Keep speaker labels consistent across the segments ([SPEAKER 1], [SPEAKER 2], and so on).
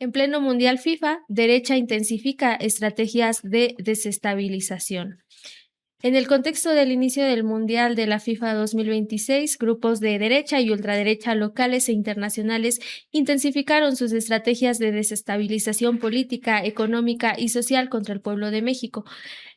[SPEAKER 1] En pleno Mundial FIFA, derecha intensifica estrategias de desestabilización. En el contexto del inicio del Mundial de la FIFA 2026, grupos de derecha y ultraderecha locales e internacionales intensificaron sus estrategias de desestabilización política, económica y social contra el pueblo de México.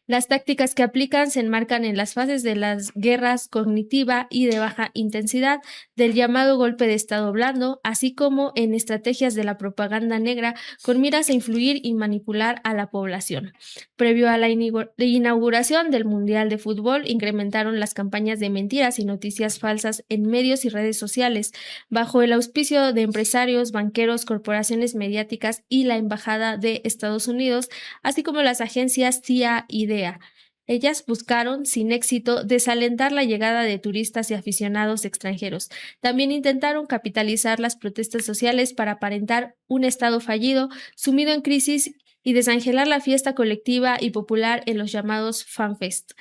[SPEAKER 1] Las tácticas que aplican se enmarcan en las fases de las guerras cognitiva y de baja intensidad, del llamado golpe de Estado blando, así como en estrategias de la propaganda negra con miras a influir y manipular a la población. Previo a la inauguración del Mundial de Fútbol, incrementaron las campañas de mentiras y noticias falsas en medios y redes sociales, bajo el auspicio de empresarios, banqueros, corporaciones mediáticas y la Embajada de Estados Unidos, así como las agencias CIA y DEA. Ellas buscaron, sin éxito, desalentar la llegada de turistas y aficionados extranjeros. También intentaron capitalizar las protestas sociales para aparentar un Estado fallido, sumido en crisis, y desangelar la fiesta colectiva y popular en los llamados FanFest.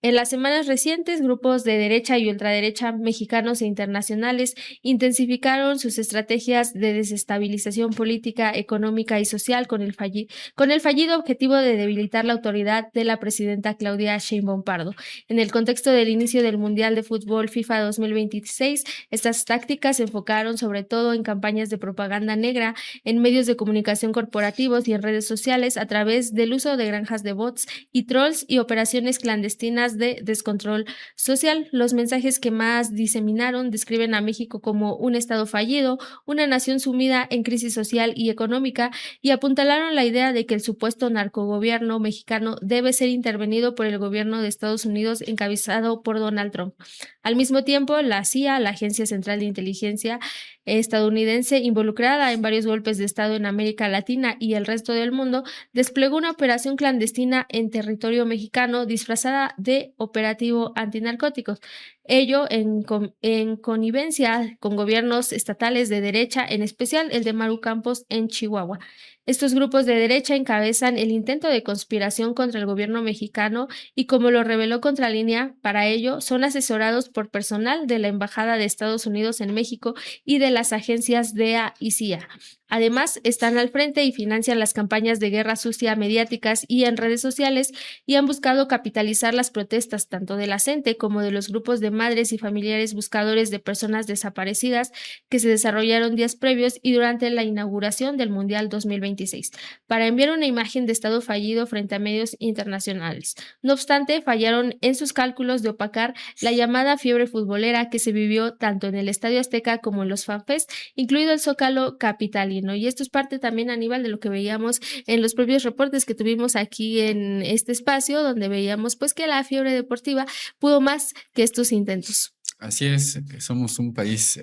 [SPEAKER 1] En las semanas recientes, grupos de derecha y ultraderecha mexicanos e internacionales intensificaron sus estrategias de desestabilización política, económica y social con el fallido objetivo de debilitar la autoridad de la presidenta Claudia Sheinbaum Pardo. En el contexto del inicio del Mundial de Fútbol FIFA 2026, estas tácticas se enfocaron sobre todo en campañas de propaganda negra, en medios de comunicación corporativos y en redes sociales a través del uso de granjas de bots y trolls y operaciones clandestinas de descontrol social. Los mensajes que más diseminaron describen a México como un estado fallido, una nación sumida en crisis social y económica, y apuntalaron la idea de que el supuesto narcogobierno mexicano debe ser intervenido por el gobierno de Estados Unidos encabezado por Donald Trump. Al mismo tiempo, la CIA, la Agencia Central de Inteligencia estadounidense, involucrada en varios golpes de Estado en América Latina y el resto del mundo, desplegó una operación clandestina en territorio mexicano disfrazada de operativo antinarcóticos. Ello en connivencia con gobiernos estatales de derecha, en especial el de Maru Campos en Chihuahua. Estos grupos de derecha encabezan el intento de conspiración contra el gobierno mexicano y, como lo reveló Contralínea, para ello son asesorados por personal de la Embajada de Estados Unidos en México y de las agencias DEA y CIA. Además, están al frente y financian las campañas de guerra sucia mediáticas y en redes sociales, y han buscado capitalizar las protestas tanto de la gente como de los grupos de madres y familiares buscadores de personas desaparecidas que se desarrollaron días previos y durante la inauguración del Mundial 2026, para enviar una imagen de Estado fallido frente a medios internacionales. No obstante, fallaron en sus cálculos de opacar la llamada fiebre futbolera que se vivió tanto en el Estadio Azteca como en los FanFest, incluido el Zócalo capitalino. Y esto es parte también, Aníbal, de lo que veíamos en los propios reportes que tuvimos aquí en este espacio, donde veíamos pues que la fiebre deportiva pudo más que estos intentos.
[SPEAKER 2] Así es, somos un país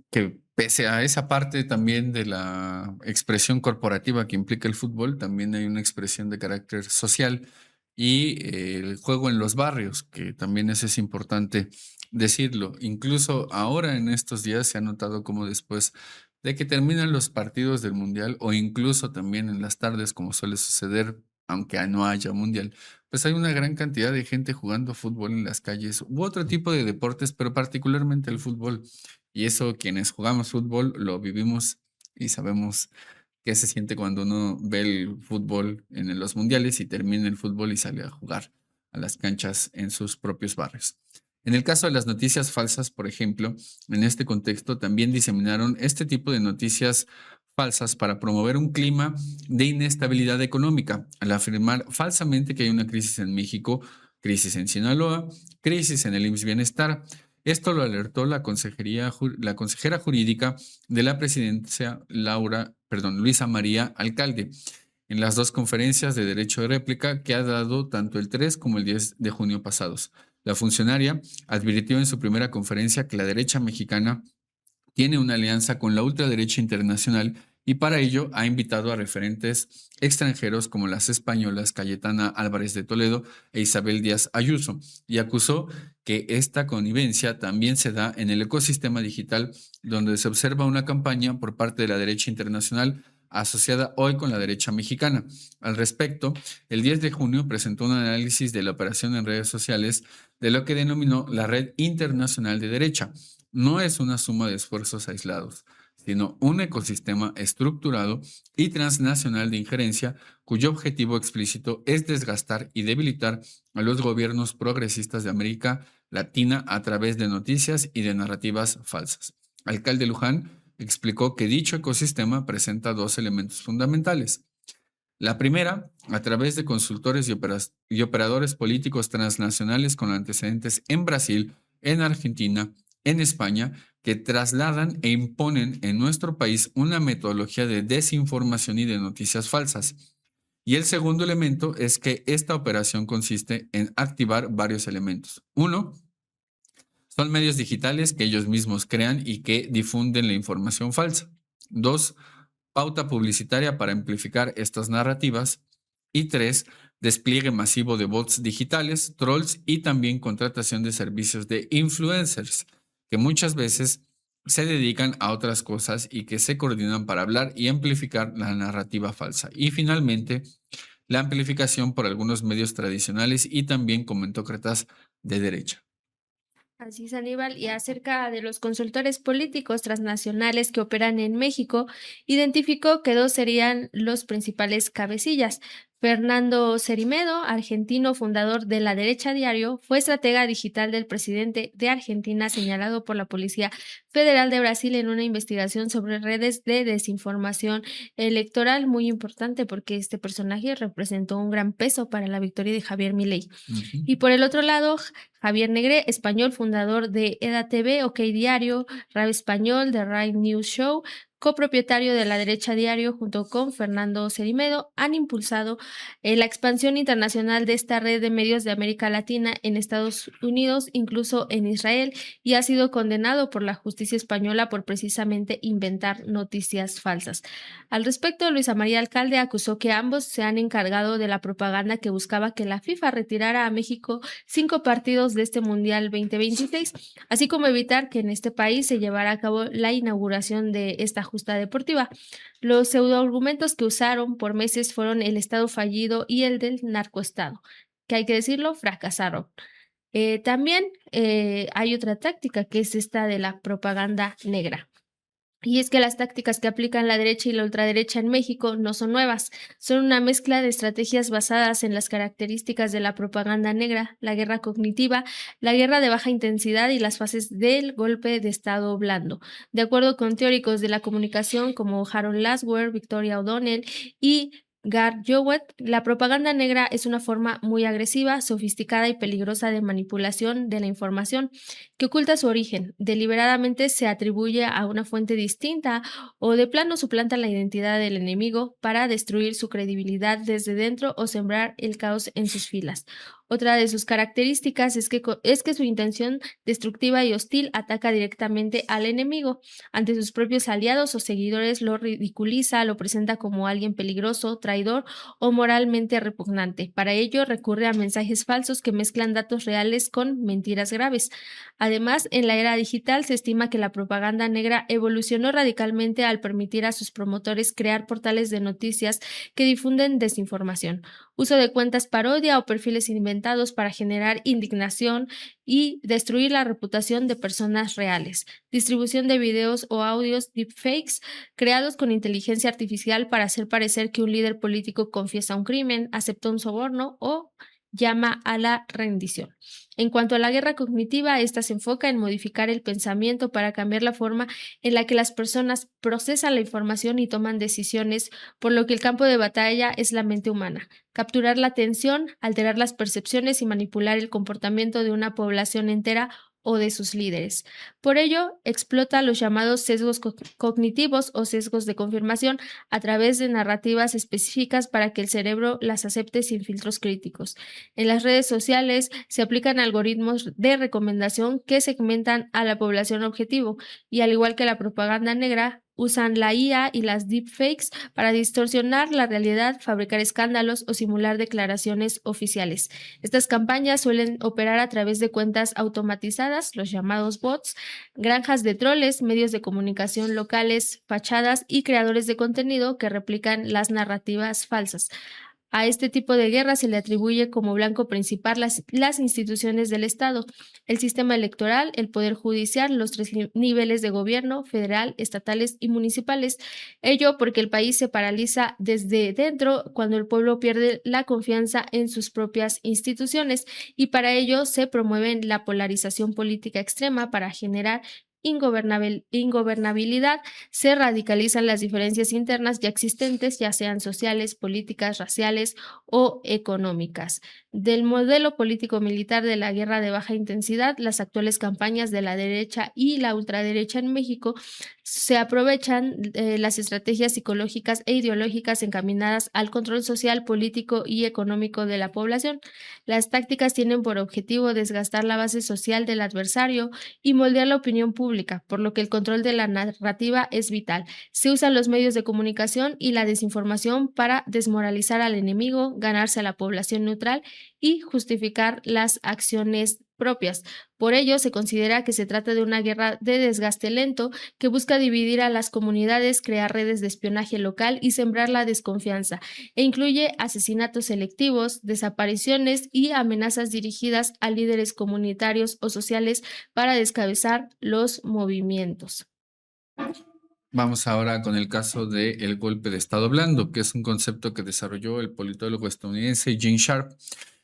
[SPEAKER 2] que, pese a esa parte también de la expresión corporativa que implica el fútbol, también hay una expresión de carácter social y el juego en los barrios, que también eso es importante decirlo. Incluso ahora en estos días se ha notado como después de que terminan los partidos del Mundial, o incluso también en las tardes, como suele suceder, aunque no haya Mundial, pues hay una gran cantidad de gente jugando fútbol en las calles u otro tipo de deportes, pero particularmente el fútbol. Y eso, quienes jugamos fútbol lo vivimos y sabemos qué se siente cuando uno ve el fútbol en los mundiales y termina el fútbol y sale a jugar a las canchas en sus propios barrios. En el caso de las noticias falsas, por ejemplo, en este contexto también diseminaron este tipo de noticias falsas para promover un clima de inestabilidad económica, al afirmar falsamente que hay una crisis en México, crisis en Sinaloa, crisis en el IMSS Bienestar. Esto lo alertó la consejera jurídica de la presidencia, Luisa María Alcalde, en las dos conferencias de derecho de réplica que ha dado tanto el 3 como el 10 de junio pasados. La funcionaria advirtió en su primera conferencia que la derecha mexicana tiene una alianza con la ultraderecha internacional y para ello ha invitado a referentes extranjeros como las españolas Cayetana Álvarez de Toledo e Isabel Díaz Ayuso, y acusó que esta connivencia también se da en el ecosistema digital, donde se observa una campaña por parte de la derecha internacional asociada hoy con la derecha mexicana. Al respecto, el 10 de junio presentó un análisis de la operación en redes sociales de lo que denominó la Red Internacional de Derecha. No es una suma de esfuerzos aislados, sino un ecosistema estructurado y transnacional de injerencia cuyo objetivo explícito es desgastar y debilitar a los gobiernos progresistas de América Latina a través de noticias y de narrativas falsas. Alcalde Luján explicó que dicho ecosistema presenta dos elementos fundamentales. La primera, a través de consultores y operadores políticos transnacionales con antecedentes en Brasil, en Argentina, en España, que trasladan e imponen en nuestro país una metodología de desinformación y de noticias falsas. Y el segundo elemento es que esta operación consiste en activar varios elementos. Uno, son medios digitales que ellos mismos crean y que difunden la información falsa. Dos, pauta publicitaria para amplificar estas narrativas. Y tres, despliegue masivo de bots digitales, trolls y también contratación de servicios de influencers, que muchas veces se dedican a otras cosas y que se coordinan para hablar y amplificar la narrativa falsa. Y finalmente, la amplificación por algunos medios tradicionales y también comentócratas de derecha.
[SPEAKER 1] Así es, Aníbal. Y acerca de los consultores políticos transnacionales que operan en México, identificó que dos serían los principales cabecillas. Fernando Cerimedo, argentino fundador de La Derecha Diario, fue estratega digital del presidente de Argentina, señalado por la Policía Federal de Brasil en una investigación sobre redes de desinformación electoral, muy importante porque este personaje representó un gran peso para la victoria de Javier Milei. Y por el otro lado, Javier Negré, español, fundador de EDA TV, OK Diario, Radio Español, The Right News Show, copropietario de La Derecha Diario, junto con Fernando Cerimedo, han impulsado la expansión internacional de esta red de medios de América Latina en Estados Unidos, incluso en Israel, y ha sido condenado por la justicia española por precisamente inventar noticias falsas. Al respecto, Luisa María Alcalde acusó que ambos se han encargado de la propaganda que buscaba que la FIFA retirara a México 5 partidos de este Mundial 2026, así como evitar que en este país se llevara a cabo la inauguración de esta justa deportiva. Los pseudoargumentos que usaron por meses fueron el Estado fallido y el del narcoestado, que hay que decirlo, fracasaron. También hay otra táctica que es esta de la propaganda negra. Y es que las tácticas que aplican la derecha y la ultraderecha en México no son nuevas, son una mezcla de estrategias basadas en las características de la propaganda negra, la guerra cognitiva, la guerra de baja intensidad y las fases del golpe de Estado blando. De acuerdo con teóricos de la comunicación como Harold Laswell, Victoria O'Donnell y Gar Jowett, la propaganda negra es una forma muy agresiva, sofisticada y peligrosa de manipulación de la información que oculta su origen, deliberadamente se atribuye a una fuente distinta o de plano suplanta la identidad del enemigo para destruir su credibilidad desde dentro o sembrar el caos en sus filas. Otra de sus características es que su intención destructiva y hostil ataca directamente al enemigo. Ante sus propios aliados o seguidores lo ridiculiza, lo presenta como alguien peligroso, traidor o moralmente repugnante. Para ello recurre a mensajes falsos que mezclan datos reales con mentiras graves. Además, en la era digital se estima que la propaganda negra evolucionó radicalmente al permitir a sus promotores crear portales de noticias que difunden desinformación, uso de cuentas parodia o perfiles inventados para generar indignación y destruir la reputación de personas reales, distribución de videos o audios deepfakes creados con inteligencia artificial para hacer parecer que un líder político confiesa un crimen, acepta un soborno o llama a la rendición. En cuanto a la guerra cognitiva, esta se enfoca en modificar el pensamiento para cambiar la forma en la que las personas procesan la información y toman decisiones, por lo que el campo de batalla es la mente humana. Capturar la atención, alterar las percepciones y manipular el comportamiento de una población entera o de sus líderes. Por ello, explota los llamados sesgos cognitivos o sesgos de confirmación a través de narrativas específicas para que el cerebro las acepte sin filtros críticos. En las redes sociales se aplican algoritmos de recomendación que segmentan a la población objetivo y, al igual que la propaganda negra, usan la IA y las deepfakes para distorsionar la realidad, fabricar escándalos o simular declaraciones oficiales. Estas campañas suelen operar a través de cuentas automatizadas, los llamados bots, granjas de troles, medios de comunicación locales, fachadas y creadores de contenido que replican las narrativas falsas. A este tipo de guerra se le atribuye como blanco principal las instituciones del Estado, el sistema electoral, el poder judicial, los tres niveles de gobierno, federal, estatales y municipales. Ello porque el país se paraliza desde dentro cuando el pueblo pierde la confianza en sus propias instituciones y para ello se promueve la polarización política extrema para generar ingobernabilidad, se radicalizan las diferencias internas ya existentes, ya sean sociales, políticas, raciales o económicas. Del modelo político-militar de la guerra de baja intensidad, las actuales campañas de la derecha y la ultraderecha en México se aprovechan las estrategias psicológicas e ideológicas encaminadas al control social, político y económico de la población. Las tácticas tienen por objetivo desgastar la base social del adversario y moldear la opinión pública, por lo que el control de la narrativa es vital. Se usan los medios de comunicación y la desinformación para desmoralizar al enemigo, ganarse a la población neutral y justificar las acciones propias. Por ello, se considera que se trata de una guerra de desgaste lento que busca dividir a las comunidades, crear redes de espionaje local y sembrar la desconfianza, e incluye asesinatos selectivos, desapariciones y amenazas dirigidas a líderes comunitarios o sociales para descabezar los movimientos.
[SPEAKER 2] Vamos ahora con el caso del golpe de Estado blando, que es un concepto que desarrolló el politólogo estadounidense Gene Sharp.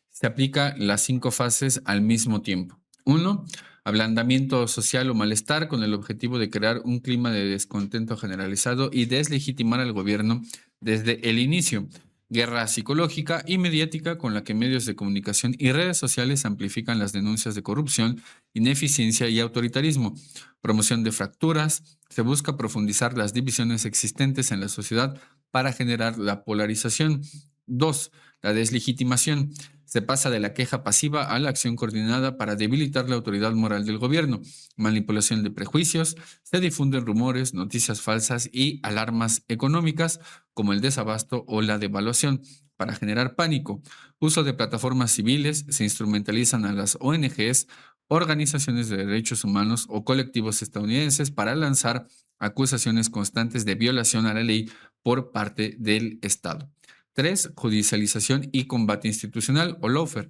[SPEAKER 2] Se aplica las 5 fases al mismo tiempo. 1. Ablandamiento social o malestar con el objetivo de crear un clima de descontento generalizado y deslegitimar al gobierno desde el inicio. Guerra psicológica y mediática con la que medios de comunicación y redes sociales amplifican las denuncias de corrupción, ineficiencia y autoritarismo. Promoción de fracturas. Se busca profundizar las divisiones existentes en la sociedad para generar la polarización. 2. La deslegitimación. Se pasa de la queja pasiva a la acción coordinada para debilitar la autoridad moral del gobierno. Manipulación de prejuicios. Se difunden rumores, noticias falsas y alarmas económicas como el desabasto o la devaluación para generar pánico. Uso de plataformas civiles. Se instrumentalizan a las ONGs, organizaciones de derechos humanos o colectivos estadounidenses para lanzar acusaciones constantes de violación a la ley por parte del Estado. 3. Judicialización y combate institucional o lawfare.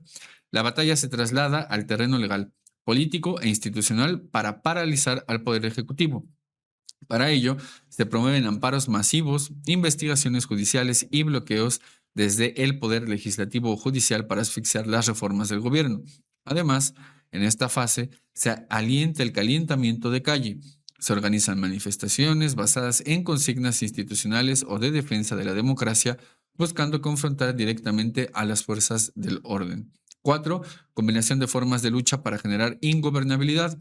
[SPEAKER 2] La batalla se traslada al terreno legal, político e institucional para paralizar al Poder Ejecutivo. Para ello, se promueven amparos masivos, investigaciones judiciales y bloqueos desde el Poder Legislativo o Judicial para asfixiar las reformas del gobierno. Además, en esta fase se alienta el calentamiento de calle. Se organizan manifestaciones basadas en consignas institucionales o de defensa de la democracia, buscando confrontar directamente a las fuerzas del orden. 4. Combinación de formas de lucha para generar ingobernabilidad.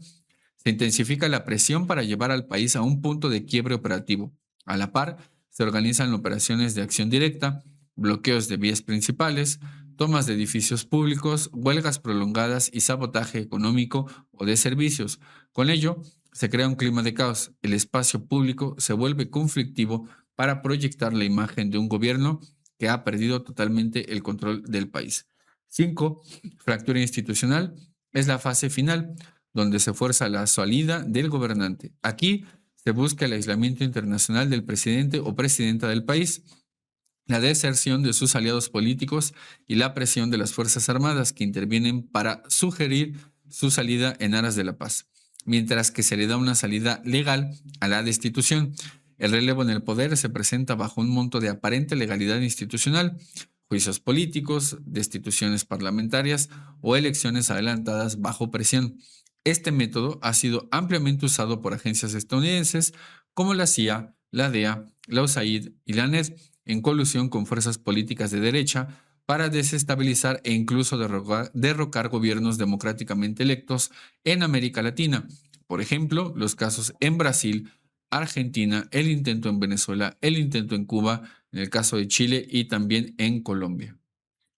[SPEAKER 2] Se intensifica la presión para llevar al país a un punto de quiebre operativo. A la par, se organizan operaciones de acción directa, bloqueos de vías principales, tomas de edificios públicos, huelgas prolongadas y sabotaje económico o de servicios. Con ello, se crea un clima de caos. El espacio público se vuelve conflictivo para proyectar la imagen de un gobierno que ha perdido totalmente el control del país. 5. Fractura institucional. Es la fase final, donde se fuerza la salida del gobernante. Aquí se busca el aislamiento internacional del presidente o presidenta del país, la deserción de sus aliados políticos y la presión de las Fuerzas Armadas que intervienen para sugerir su salida en aras de la paz, mientras que se le da una salida legal a la destitución. El relevo en el poder se presenta bajo un monto de aparente legalidad institucional, juicios políticos, destituciones parlamentarias o elecciones adelantadas bajo presión. Este método ha sido ampliamente usado por agencias estadounidenses como la CIA, la DEA, la USAID y la NED, en colusión con fuerzas políticas de derecha para desestabilizar e incluso derrocar gobiernos democráticamente electos en América Latina. Por ejemplo, los casos en Brasil, Argentina, el intento en Venezuela, el intento en Cuba, en el caso de Chile y también en Colombia.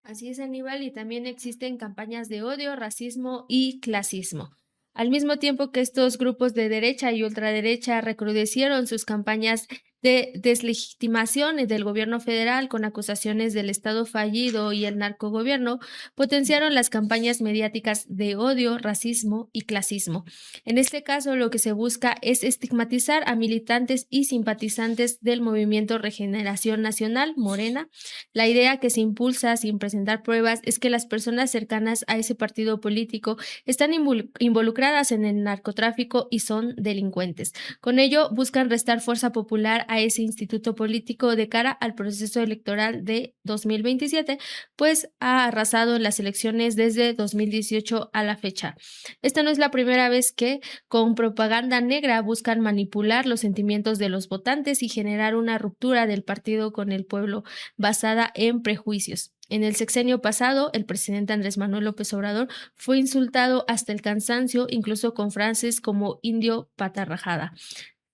[SPEAKER 1] Así es, Aníbal, y también existen campañas de odio, racismo y clasismo. Al mismo tiempo que estos grupos de derecha y ultraderecha recrudecieron sus campañas de deslegitimación del gobierno federal con acusaciones del Estado fallido y el narcogobierno potenciaron las campañas mediáticas de odio, racismo y clasismo. En este caso, lo que se busca es estigmatizar a militantes y simpatizantes del movimiento Regeneración Nacional, Morena. La idea que se impulsa sin presentar pruebas es que las personas cercanas a ese partido político están involucradas en el narcotráfico y son delincuentes. Con ello, buscan restar fuerza popular a ese instituto político de cara al proceso electoral de 2027, pues ha arrasado en las elecciones desde 2018 a la fecha. Esta no es la primera vez que, con propaganda negra, buscan manipular los sentimientos de los votantes y generar una ruptura del partido con el pueblo basada en prejuicios. En el sexenio pasado, el presidente Andrés Manuel López Obrador fue insultado hasta el cansancio, incluso con frases como indio patarrajada.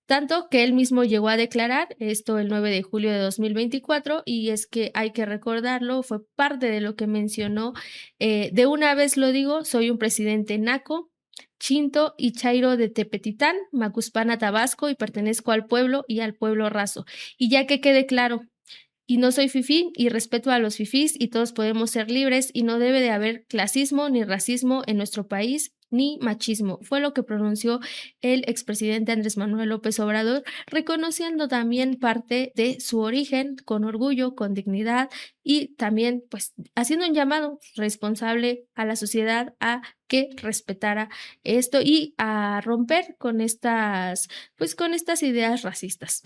[SPEAKER 1] Tanto que él mismo llegó a declarar esto el 9 de julio de 2024, y es que hay que recordarlo, fue parte de lo que mencionó. De una vez lo digo, soy un presidente naco, Chinto y Chairo de Tepetitán, Macuspana, Tabasco, y pertenezco al pueblo y al pueblo raso. Y ya que quede claro, y no soy fifí y respeto a los fifís y todos podemos ser libres y no debe de haber clasismo ni racismo en nuestro país ni machismo, fue lo que pronunció el expresidente Andrés Manuel López Obrador, reconociendo también parte de su origen con orgullo, con dignidad y también pues haciendo un llamado responsable a la sociedad a que respetara esto y a romper con estas ideas racistas.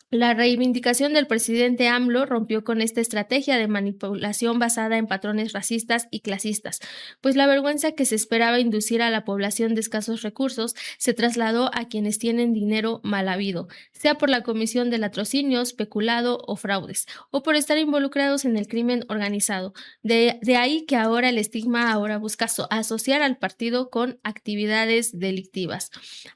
[SPEAKER 1] La reivindicación del presidente AMLO rompió con esta estrategia de manipulación basada en patrones racistas y clasistas, pues la vergüenza que se esperaba inducir a la población de escasos recursos se trasladó a quienes tienen dinero mal habido, sea por la comisión de latrocinios, peculado o fraudes, o por estar involucrados en el crimen organizado. De ahí que ahora el estigma ahora busca asociar al partido con actividades delictivas.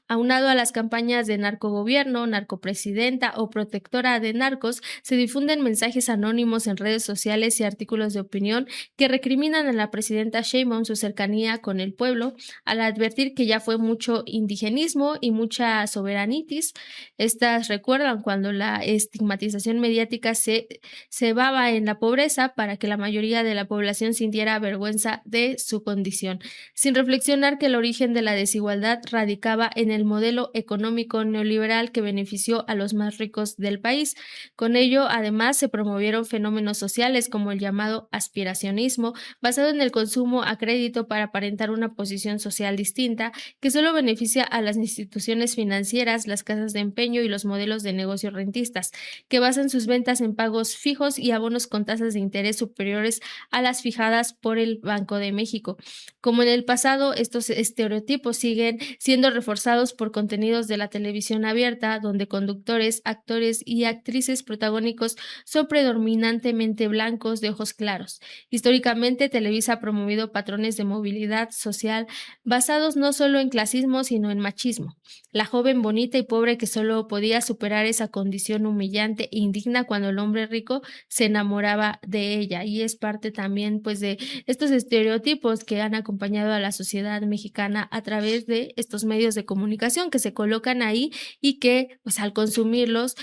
[SPEAKER 1] Aunado a las campañas de narcogobierno, narcopresidenta o protectora de narcos, se difunden mensajes anónimos en redes sociales y artículos de opinión que recriminan a la presidenta Sheinbaum su cercanía con el pueblo, al advertir que ya fue mucho indigenismo y mucha soberanitis. Estas recuerdan cuando la estigmatización mediática se cebaba en la pobreza para que la mayoría de la población sintiera vergüenza de su condición, sin reflexionar que el origen de la desigualdad radicaba en el modelo económico neoliberal que benefició a los más ricos del país. Con ello, además, se promovieron fenómenos sociales como el llamado aspiracionismo, basado en el consumo a crédito para aparentar una posición social distinta, que solo beneficia a las instituciones financieras, las casas de empeño y los modelos de negocio rentistas, que basan sus ventas en pagos fijos y abonos con tasas de interés superiores a las fijadas por el Banco de México. Como en el pasado, estos estereotipos siguen siendo reforzados por contenidos de la televisión abierta, donde conductores, actores y actrices protagónicos son predominantemente blancos de ojos claros. Históricamente, Televisa ha promovido patrones de movilidad social basados no solo en clasismo, sino en machismo. La joven bonita y pobre que solo podía superar esa condición humillante e indigna cuando el hombre rico se enamoraba de ella, y es parte también pues de estos estereotipos que han acompañado a la sociedad mexicana a través de estos medios de comunicación que se colocan ahí y que pues al consumirlos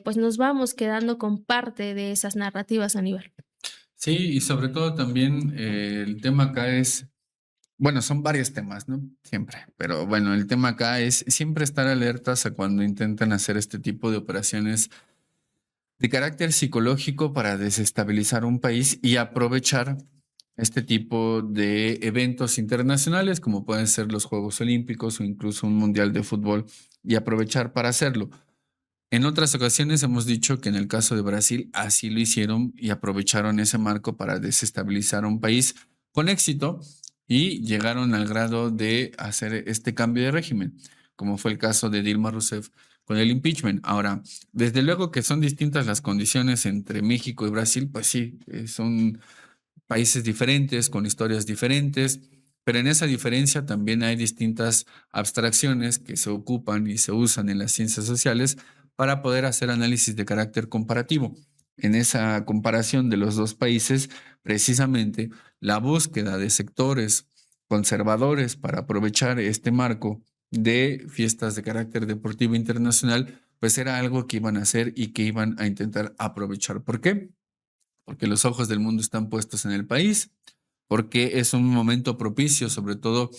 [SPEAKER 1] pues nos vamos quedando con parte de esas narrativas, Aníbal.
[SPEAKER 2] Sí, y sobre todo también el tema acá es, bueno, son varios temas, ¿no? Siempre, pero bueno, el tema acá es siempre estar alertas a cuando intentan hacer este tipo de operaciones de carácter psicológico para desestabilizar un país y aprovechar este tipo de eventos internacionales, como pueden ser los Juegos Olímpicos o incluso un Mundial de Fútbol, y aprovechar para hacerlo. En otras ocasiones hemos dicho que en el caso de Brasil así lo hicieron y aprovecharon ese marco para desestabilizar un país con éxito y llegaron al grado de hacer este cambio de régimen, como fue el caso de Dilma Rousseff con el impeachment. Ahora, desde luego que son distintas las condiciones entre México y Brasil, pues sí, son países diferentes, con historias diferentes, pero en esa diferencia también hay distintas abstracciones que se ocupan y se usan en las ciencias sociales para poder hacer análisis de carácter comparativo. En esa comparación de los dos países, precisamente la búsqueda de sectores conservadores para aprovechar este marco de fiestas de carácter deportivo internacional, pues era algo que iban a hacer y que iban a intentar aprovechar. ¿Por qué? Porque los ojos del mundo están puestos en el país, porque es un momento propicio, sobre todo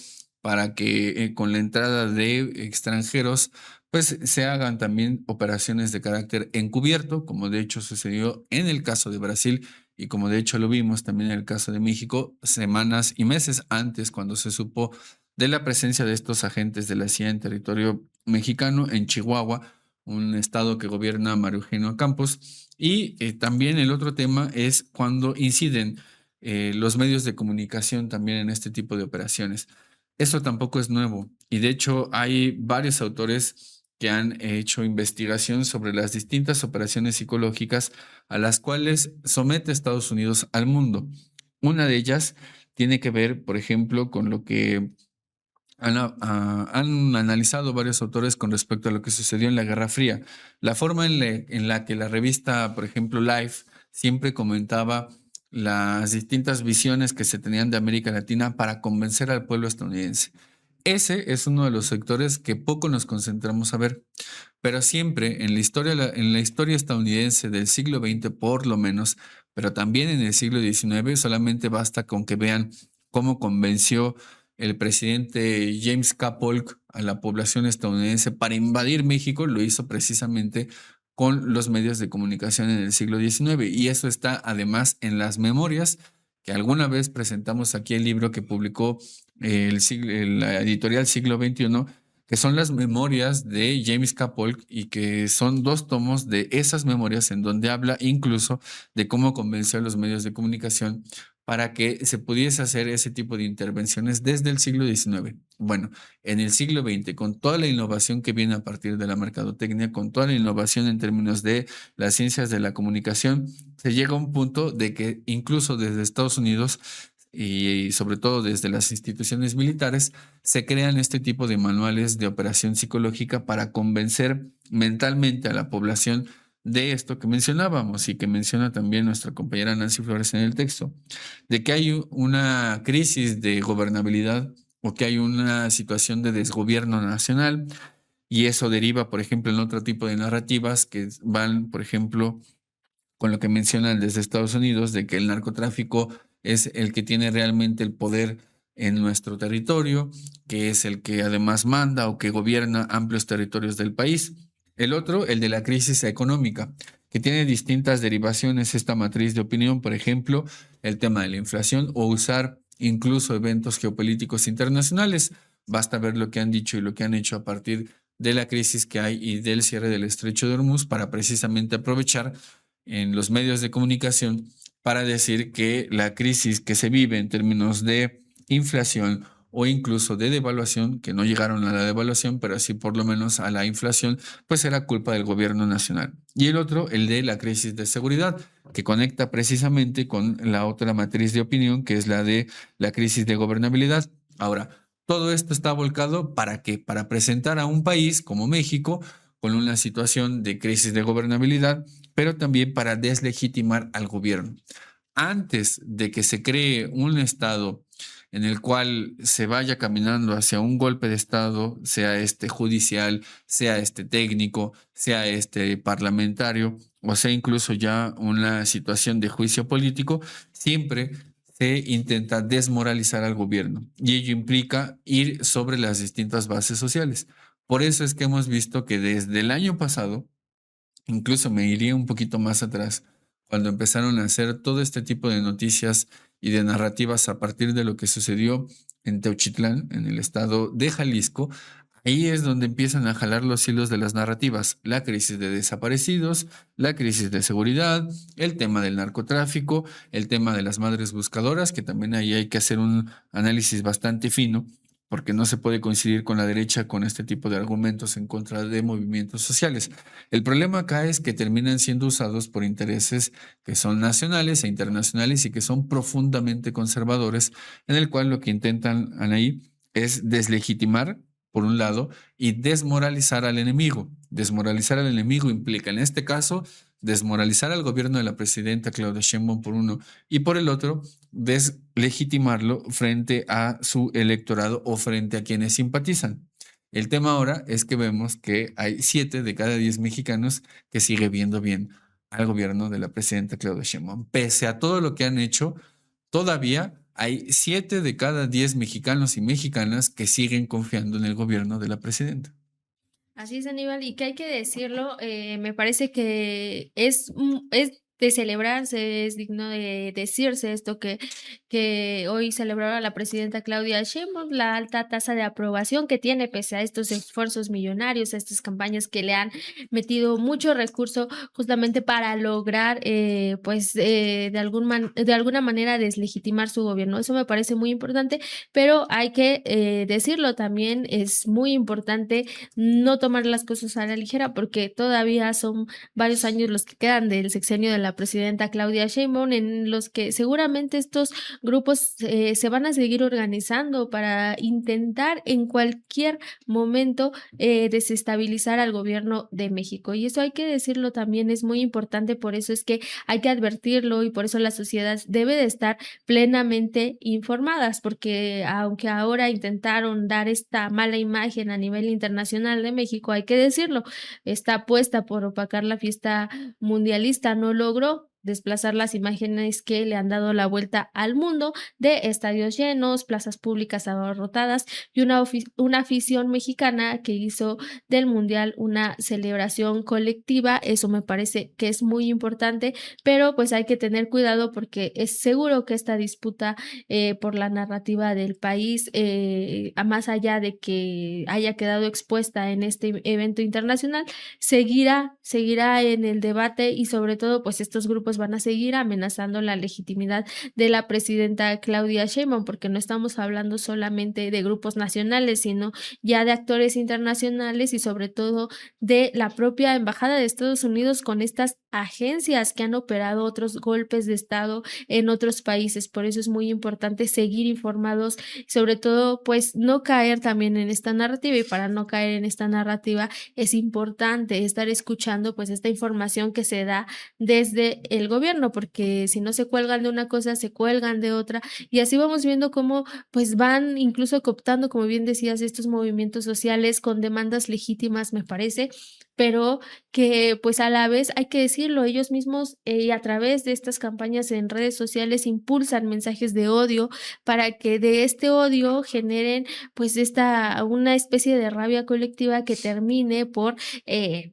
[SPEAKER 2] para que con la entrada de extranjeros, pues se hagan también operaciones de carácter encubierto, como de hecho sucedió en el caso de Brasil y como de hecho lo vimos también en el caso de México, semanas y meses antes, cuando se supo de la presencia de estos agentes de la CIA en territorio mexicano, en Chihuahua, un estado que gobierna Mario Eugenio Campos. Y también el otro tema es cuando inciden los medios de comunicación también en este tipo de operaciones. Eso tampoco es nuevo y de hecho hay varios autores que han hecho investigación sobre las distintas operaciones psicológicas a las cuales somete Estados Unidos al mundo. Una de ellas tiene que ver, por ejemplo, con lo que han analizado varios autores con respecto a lo que sucedió en la Guerra Fría. La forma en la que la revista, por ejemplo, Life, siempre comentaba las distintas visiones que se tenían de América Latina para convencer al pueblo estadounidense. Ese es uno de los sectores que poco nos concentramos a ver, pero siempre en la historia estadounidense del siglo XX por lo menos, pero también en el siglo XIX, solamente basta con que vean cómo convenció el presidente James K. Polk a la población estadounidense para invadir México. Lo hizo precisamente con los medios de comunicación en el siglo XIX, y eso está además en las memorias que alguna vez presentamos aquí, el libro que publicó la editorial Siglo XXI, que son las memorias de James K. Polk, y que son 2 tomos de esas memorias en donde habla incluso de cómo convenció a los medios de comunicación para que se pudiese hacer ese tipo de intervenciones desde el siglo XIX. Bueno, en el siglo XX, con toda la innovación que viene a partir de la mercadotecnia, con toda la innovación en términos de las ciencias de la comunicación, se llega a un punto de que incluso desde Estados Unidos y sobre todo desde las instituciones militares, se crean este tipo de manuales de operación psicológica para convencer mentalmente a la población de esto que mencionábamos y que menciona también nuestra compañera Nancy Flores en el texto, de que hay una crisis de gobernabilidad o que hay una situación de desgobierno nacional, y eso deriva, por ejemplo, en otro tipo de narrativas que van, por ejemplo, con lo que mencionan desde Estados Unidos, de que el narcotráfico es el que tiene realmente el poder en nuestro territorio, que es el que además manda o que gobierna amplios territorios del país. El otro, el de la crisis económica, que tiene distintas derivaciones esta matriz de opinión, por ejemplo, el tema de la inflación o usar incluso eventos geopolíticos internacionales. Basta ver lo que han dicho y lo que han hecho a partir de la crisis que hay y del cierre del estrecho de Hormuz para precisamente aprovechar en los medios de comunicación para decir que la crisis que se vive en términos de inflación o incluso de devaluación, que no llegaron a la devaluación, pero sí por lo menos a la inflación, pues era culpa del gobierno nacional. Y el otro, el de la crisis de seguridad, que conecta precisamente con la otra matriz de opinión, que es la de la crisis de gobernabilidad. Ahora, todo esto está volcado ¿para qué? Para presentar a un país como México con una situación de crisis de gobernabilidad, pero también para deslegitimar al gobierno. Antes de que se cree un Estado en el cual se vaya caminando hacia un golpe de Estado, sea este judicial, sea este técnico, sea este parlamentario, o sea incluso ya una situación de juicio político, siempre se intenta desmoralizar al gobierno, y ello implica ir sobre las distintas bases sociales. Por eso es que hemos visto que desde el año pasado, incluso me iría un poquito más atrás, cuando empezaron a hacer todo este tipo de noticias y de narrativas a partir de lo que sucedió en Teuchitlán, en el estado de Jalisco. Ahí es donde empiezan a jalar los hilos de las narrativas: la crisis de desaparecidos, la crisis de seguridad, el tema del narcotráfico, el tema de las madres buscadoras, que también ahí hay que hacer un análisis bastante fino, porque no se puede coincidir con la derecha con este tipo de argumentos en contra de movimientos sociales. El problema acá es que terminan siendo usados por intereses que son nacionales e internacionales y que son profundamente conservadores, en el cual lo que intentan ahí es deslegitimar, por un lado, y desmoralizar al enemigo. Desmoralizar al enemigo implica, en este caso, desmoralizar al gobierno de la presidenta Claudia Sheinbaum por uno, y por el otro, deslegitimarlo frente a su electorado o frente a quienes simpatizan. El tema ahora es que vemos que hay 7 de cada 10 mexicanos que sigue viendo bien al gobierno de la presidenta Claudia Sheinbaum. Pese a todo lo que han hecho, todavía hay 7 de cada 10 mexicanos y mexicanas que siguen confiando en el gobierno de la presidenta.
[SPEAKER 1] Así es, Aníbal, y que hay que decirlo, me parece que es de celebrarse, es digno de decirse esto que hoy celebraba la presidenta Claudia Sheinbaum, la alta tasa de aprobación que tiene pese a estos esfuerzos millonarios, a estas campañas que le han metido mucho recurso justamente para lograr, pues, de alguna manera deslegitimar su gobierno. Eso me parece muy importante, pero hay que, decirlo también, es muy importante no tomar las cosas a la ligera, porque todavía son varios años los que quedan del sexenio de la presidenta Claudia Sheinbaum, en los que seguramente estos grupos, se van a seguir organizando para intentar en cualquier momento, desestabilizar al gobierno de México. Y eso hay que decirlo también, es muy importante, por eso es que hay que advertirlo y por eso la sociedad debe de estar plenamente informadas, porque aunque ahora intentaron dar esta mala imagen a nivel internacional de México, hay que decirlo, esta apuesta por opacar la fiesta mundialista no logró desplazar las imágenes que le han dado la vuelta al mundo de estadios llenos, plazas públicas abarrotadas y una afición mexicana que hizo del mundial una celebración colectiva. Eso me parece que es muy importante, pero pues hay que tener cuidado porque es seguro que esta disputa por la narrativa del país, a más allá de que haya quedado expuesta en este evento internacional, seguirá en el debate y sobre todo, pues estos grupos van a seguir amenazando la legitimidad de la presidenta Claudia Sheinbaum, porque no estamos hablando solamente de grupos nacionales, sino ya de actores internacionales y sobre todo de la propia embajada de Estados Unidos con estas agencias que han operado otros golpes de estado en otros países. Por eso es muy importante seguir informados, sobre todo, pues no caer también en esta narrativa, y para no caer en esta narrativa es importante estar escuchando pues esta información que se da desde el gobierno, porque si no se cuelgan de una cosa, se cuelgan de otra, y así vamos viendo cómo pues van incluso cooptando, como bien decías, estos movimientos sociales con demandas legítimas, me parece, pero que pues a la vez hay que decirlo, ellos mismos a través de estas campañas en redes sociales impulsan mensajes de odio para que de este odio generen pues una especie de rabia colectiva que termine por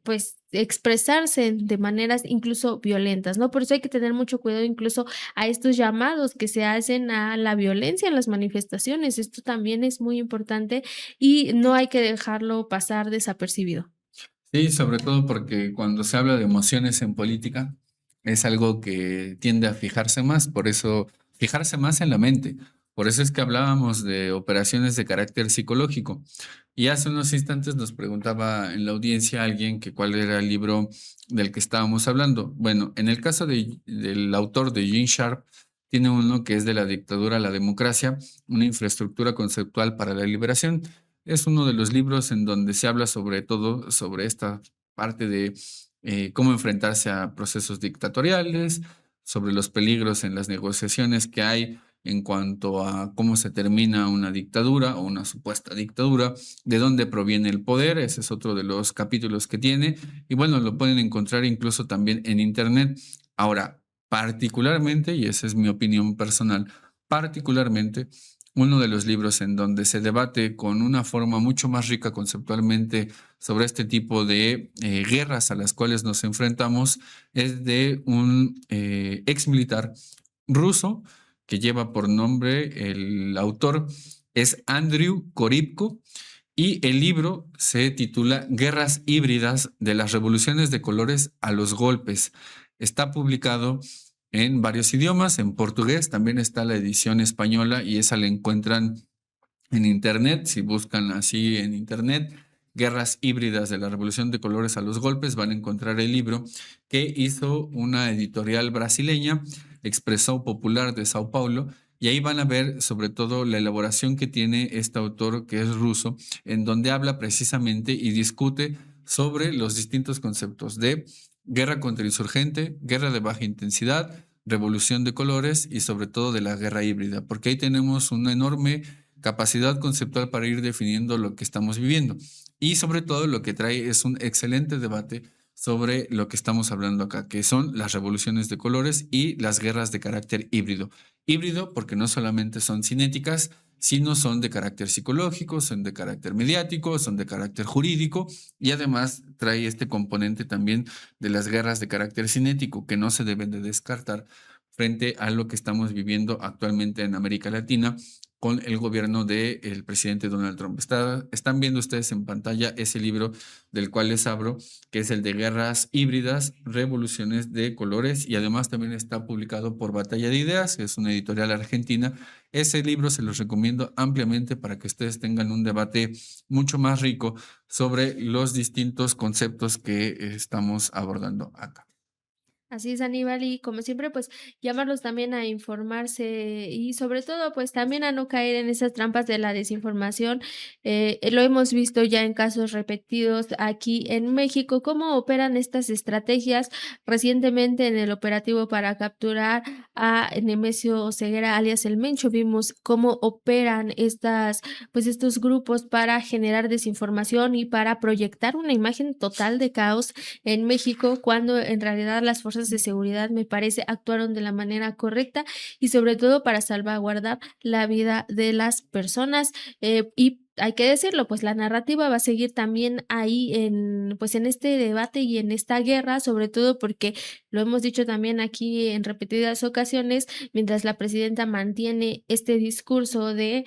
[SPEAKER 1] pues expresarse de maneras incluso violentas, ¿no? Por eso hay que tener mucho cuidado incluso a estos llamados que se hacen a la violencia en las manifestaciones. Esto también es muy importante y no hay que dejarlo pasar desapercibido.
[SPEAKER 2] Sí, sobre todo porque cuando se habla de emociones en política es algo que tiende a fijarse más, por eso fijarse más en la mente. Por eso es que hablábamos de operaciones de carácter psicológico. Y hace unos instantes nos preguntaba en la audiencia alguien que cuál era el libro del que estábamos hablando. Bueno, en el caso del autor de Gene Sharp, tiene uno que es de la dictadura a la democracia, una infraestructura conceptual para la liberación. Es uno de los libros en donde se habla sobre todo sobre esta parte de cómo enfrentarse a procesos dictatoriales, sobre los peligros en las negociaciones que hay en cuanto a cómo se termina una dictadura o una supuesta dictadura, de dónde proviene el poder, ese es otro de los capítulos que tiene, y bueno, lo pueden encontrar incluso también en internet. Ahora, particularmente, y esa es mi opinión personal, particularmente uno de los libros en donde se debate con una forma mucho más rica conceptualmente sobre este tipo de guerras a las cuales nos enfrentamos es de un ex militar ruso que lleva por nombre, el autor es Andrew Korybko, y el libro se titula Guerras híbridas de las revoluciones de colores a los golpes. Está publicado en varios idiomas, en portugués, también está la edición española y esa la encuentran en internet, si buscan así en internet, Guerras híbridas de la revolución de colores a los golpes, van a encontrar el libro que hizo una editorial brasileña, Expressão Popular de Sao Paulo, y ahí van a ver sobre todo la elaboración que tiene este autor que es ruso, en donde habla precisamente y discute sobre los distintos conceptos de guerra contrainsurgente, guerra de baja intensidad, revolución de colores y sobre todo de la guerra híbrida, porque ahí tenemos una enorme capacidad conceptual para ir definiendo lo que estamos viviendo. Y sobre todo lo que trae es un excelente debate sobre lo que estamos hablando acá, que son las revoluciones de colores y las guerras de carácter híbrido. Híbrido porque no solamente son cinéticas, sino son de carácter psicológico, son de carácter mediático, son de carácter jurídico y además trae este componente también de las guerras de carácter cinético que no se deben de descartar frente a lo que estamos viviendo actualmente en América Latina con el gobierno del presidente Donald Trump. Están viendo ustedes en pantalla ese libro del cual les hablo, que es el de Guerras Híbridas, Revoluciones de Colores, y además también está publicado por Batalla de Ideas, que es una editorial argentina. Ese libro se los recomiendo ampliamente para que ustedes tengan un debate mucho más rico sobre los distintos conceptos que estamos abordando acá.
[SPEAKER 1] Así es, Aníbal, y como siempre, pues llamarlos también a informarse y sobre todo, pues también a no caer en esas trampas de la desinformación. Lo hemos visto ya en casos repetidos aquí en México, cómo operan estas estrategias. Recientemente en el operativo para capturar a Nemesio Ceguera, alias El Mencho, vimos cómo operan pues estos grupos para generar desinformación y para proyectar una imagen total de caos en México, cuando en realidad las fuerzas de seguridad, me parece, actuaron de la manera correcta y sobre todo para salvaguardar la vida de las personas. Y hay que decirlo, pues la narrativa va a seguir también ahí pues en este debate y en esta guerra, sobre todo porque lo hemos dicho también aquí en repetidas ocasiones, mientras la presidenta mantiene este discurso de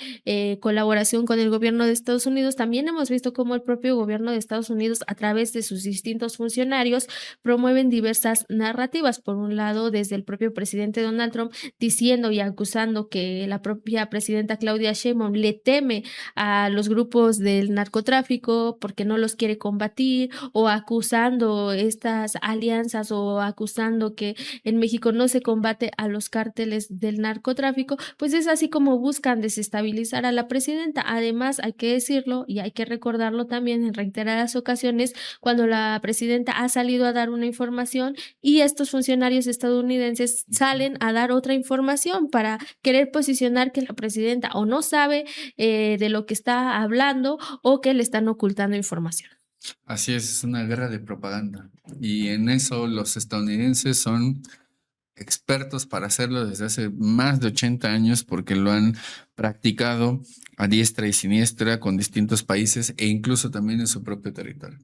[SPEAKER 1] colaboración con el gobierno de Estados Unidos, también hemos visto cómo el propio gobierno de Estados Unidos, a través de sus distintos funcionarios, promueven diversas narrativas. Por un lado, desde el propio presidente Donald Trump, diciendo y acusando que la propia presidenta Claudia Sheinbaum le teme a los grupos del narcotráfico porque no los quiere combatir, o acusando estas alianzas, o acusando que en México no se combate a los cárteles del narcotráfico. Pues es así como buscan desestabilizar a la presidenta. Además, hay que decirlo y hay que recordarlo también en reiteradas ocasiones, cuando la presidenta ha salido a dar una información y estos funcionarios estadounidenses salen a dar otra información para querer posicionar que la presidenta o no sabe de lo que está hablando, o que le están ocultando información.
[SPEAKER 2] Así es una guerra de propaganda y en eso los estadounidenses son expertos para hacerlo desde hace más de 80 años porque lo han practicado a diestra y siniestra con distintos países e incluso también en su propio territorio.